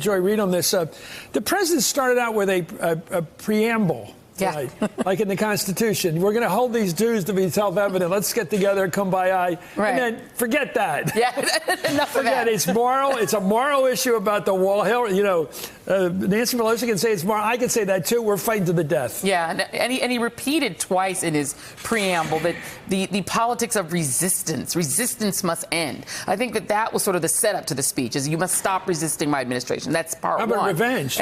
Joy, read on this. The president started out with a preamble. Yeah. Like in the Constitution. We're going to hold these dues to be self-evident. Let's get together, come by eye. Right. And then forget that. Yeah, enough of that. It's moral. It's a moral issue about the wall. Nancy Pelosi can say it's moral. I can say that, too. We're fighting to the death. Yeah, and he repeated twice in his preamble that the politics of resistance must end. I think that was sort of the setup to the speech, is you must stop resisting my administration. That's part one. How about revenge?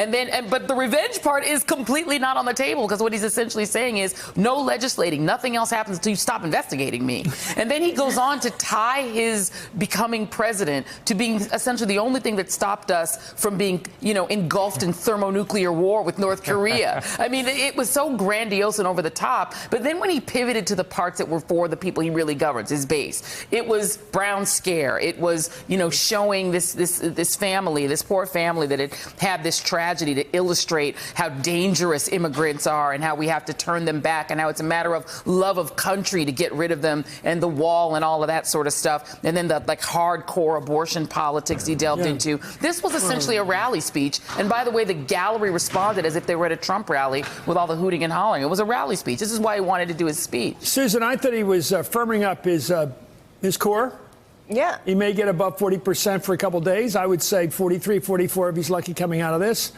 But the revenge part is completely not on the table, because what he's essentially saying is no legislating, nothing else happens until you stop investigating me. And then he goes on to tie his becoming president to being essentially the only thing that stopped us from being, engulfed in thermonuclear war with North Korea. I mean, it was so grandiose and over the top. But then when he pivoted to the parts that were for the people he really governs, his base, it was Brown Scare. It was, showing this family, this poor family that had this tragedy to illustrate how dangerous immigrants are and how we have to turn them back and how it's a matter of love of country to get rid of them, and the wall and all of that sort of stuff. And then the hardcore abortion politics he delved into. This was essentially a rally speech. And by the way, the gallery responded as if they were at a Trump rally with all the hooting and hollering. It was a rally speech. This is why he wanted to do his speech. Susan, I thought he was firming up his core. Yeah. He may get above 40% for a couple days. I would say 43, 44 if he's lucky coming out of this,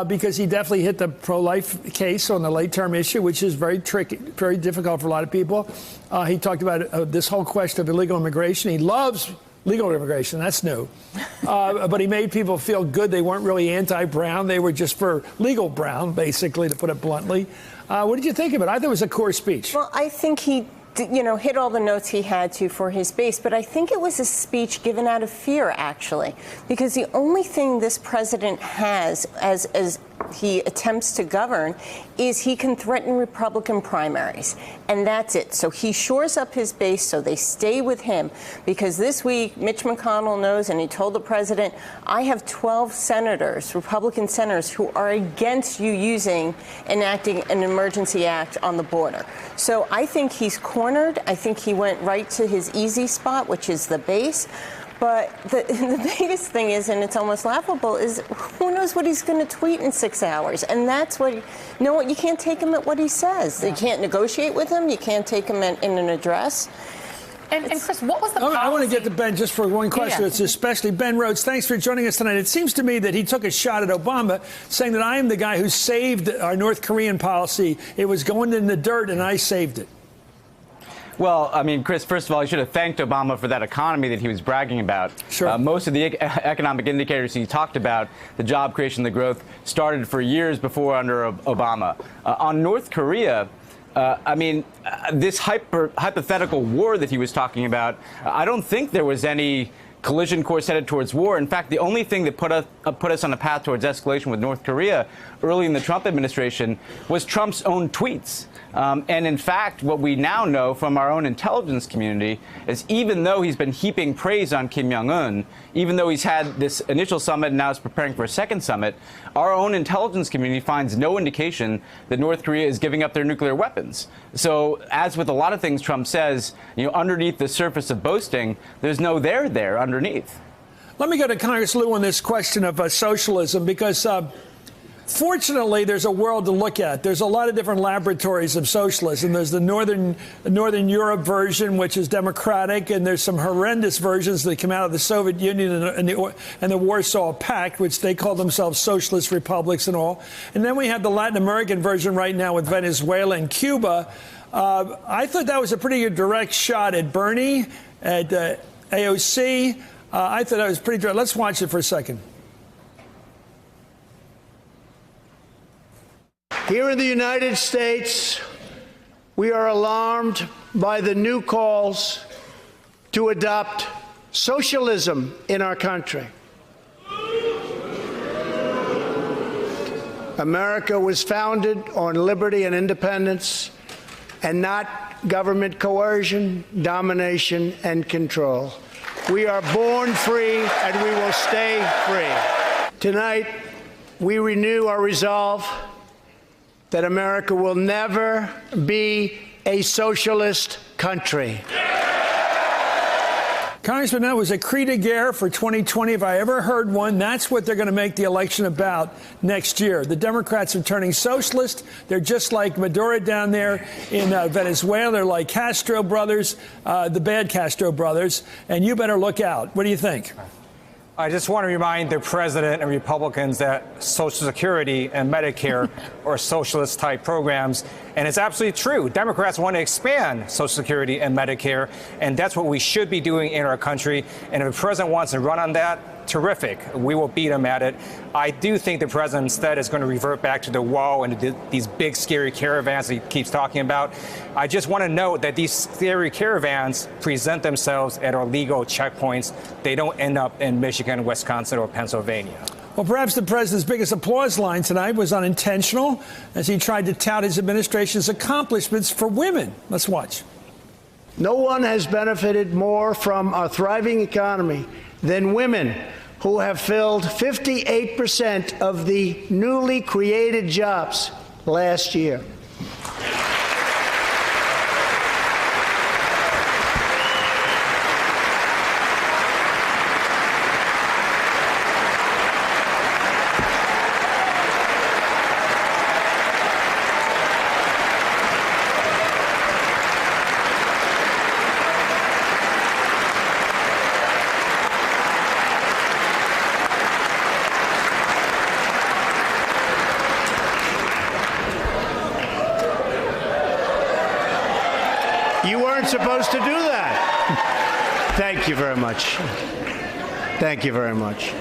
because he definitely hit the pro-life case on the late-term issue, which is very tricky, very difficult for a lot of people. He talked about this whole question of illegal immigration. He loves legal immigration. That's new. But he made people feel good. They weren't really anti-Brown. They were just for legal Brown, basically, to put it bluntly. What did you think of it? I thought it was a core speech. Well, I think he hit all the notes he had to for his base. But I think it was a speech given out of fear, actually, because the only thing this president has as he attempts to govern is he can threaten Republican primaries. And that's it. So he shores up his base so they stay with him. Because this week, Mitch McConnell knows, and he told the president, I have 12 senators, Republican senators, who are against you enacting an emergency act on the border. So I think he's cornered. I think he went right to his easy spot, which is the base. But the biggest thing is, and it's almost laughable, is who knows what he's going to tweet in 6 hours. And that's what, you can't take him at what he says. You can't negotiate with him. You can't take him in an address. And Chris, what was the policy? I want to get to Ben just for one question. Yeah. It's especially Ben Rhodes. Thanks for joining us tonight. It seems to me that he took a shot at Obama, saying that I am the guy who saved our North Korean policy. It was going in the dirt, and I saved it. Well, I mean, Chris, first of all, you should have thanked Obama for that economy that he was bragging about. Sure. Most of the economic indicators he talked about, the job creation, the growth, started for years before under Obama. On North Korea, this hypothetical war that he was talking about, I don't think there was any collision course headed towards war. In fact, the only thing that put us on a path towards escalation with North Korea early in the Trump administration was Trump's own tweets. And in fact, what we now know from our own intelligence community is even though he's been heaping praise on Kim Jong-un, even though he's had this initial summit and now is preparing for a second summit, our own intelligence community finds no indication that North Korea is giving up their nuclear weapons. So as with a lot of things Trump says, underneath the surface of boasting, there's no there underneath. Let me go to Congress Lou on this question of socialism, because fortunately, there's a world to look at. There's a lot of different laboratories of socialism. There's the Northern Europe version, which is democratic, and there's some horrendous versions that come out of the Soviet Union and the Warsaw Pact, which they call themselves socialist republics and all. And then we have the Latin American version right now with Venezuela and Cuba. I thought that was a pretty good direct shot at Bernie, at AOC. I thought that was pretty direct. Let's watch it for a second. Here in the United States, we are alarmed by the new calls to adopt socialism in our country. America was founded on liberty and independence, and not government coercion, domination, and control. We are born free, and we will stay free. Tonight, we renew our resolve that America will never be a socialist country. Congressman, that was a cri de guerre for 2020. If I ever heard one, that's what they're going to make the election about next year. The Democrats are turning socialist. They're just like Maduro down there in Venezuela. They're like Castro brothers, the bad Castro brothers. And you better look out. What do you think? I just want to remind the president and Republicans that Social Security and Medicare are socialist-type programs. And it's absolutely true. Democrats want to expand Social Security and Medicare, and that's what we should be doing in our country. And if the president wants to run on that, terrific. We will beat him at it. I do think the president instead is going to revert back to the wall and these big, scary caravans that he keeps talking about. I just want to note that these scary caravans present themselves at our legal checkpoints. They don't end up in Michigan, Wisconsin, or Pennsylvania. Well, perhaps the president's biggest applause line tonight was unintentional as he tried to tout his administration's accomplishments for women. Let's watch. No one has benefited more from our thriving economy than women, who have filled 58% of the newly created jobs last year. You weren't supposed to do that. Thank you very much. Thank you very much.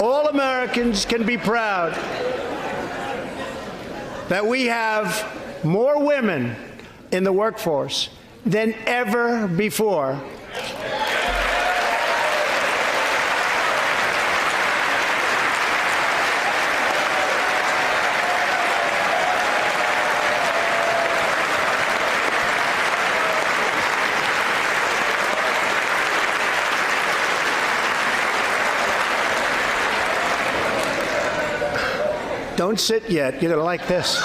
All Americans can be proud that we have more women in the workforce than ever before. Don't sit yet. You're going to like this.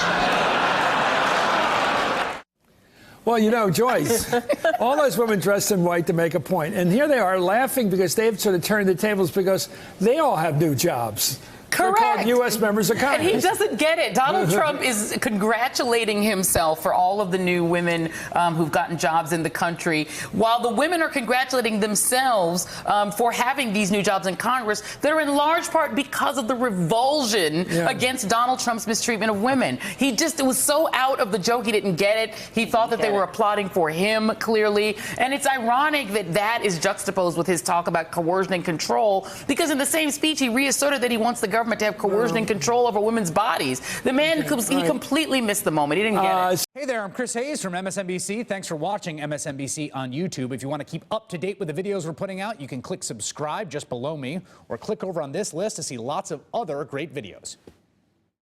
Well, you know, Joyce, all those women dressed in white to make a point. And here they are laughing because they've sort of turned the tables because they all have new jobs. Correct. They're called U.S. members of Congress. And he doesn't get it. Donald Trump is congratulating himself for all of the new women who've gotten jobs in the country, while the women are congratulating themselves for having these new jobs in Congress that are in large part because of the revulsion against Donald Trump's mistreatment of women. It was so out of the joke, he didn't get it. He thought that they were applauding for him, clearly. And it's ironic that that is juxtaposed with his talk about coercion and control, because in the same speech, he reasserted that he wants the government to have coercion and control over women's bodies. The man, he completely missed the moment. He didn't get it. Hey there, I'm Chris Hayes from MSNBC. Thanks for watching MSNBC on YouTube. If you want to keep up to date with the videos we're putting out, you can click subscribe just below me or click over on this list to see lots of other great videos.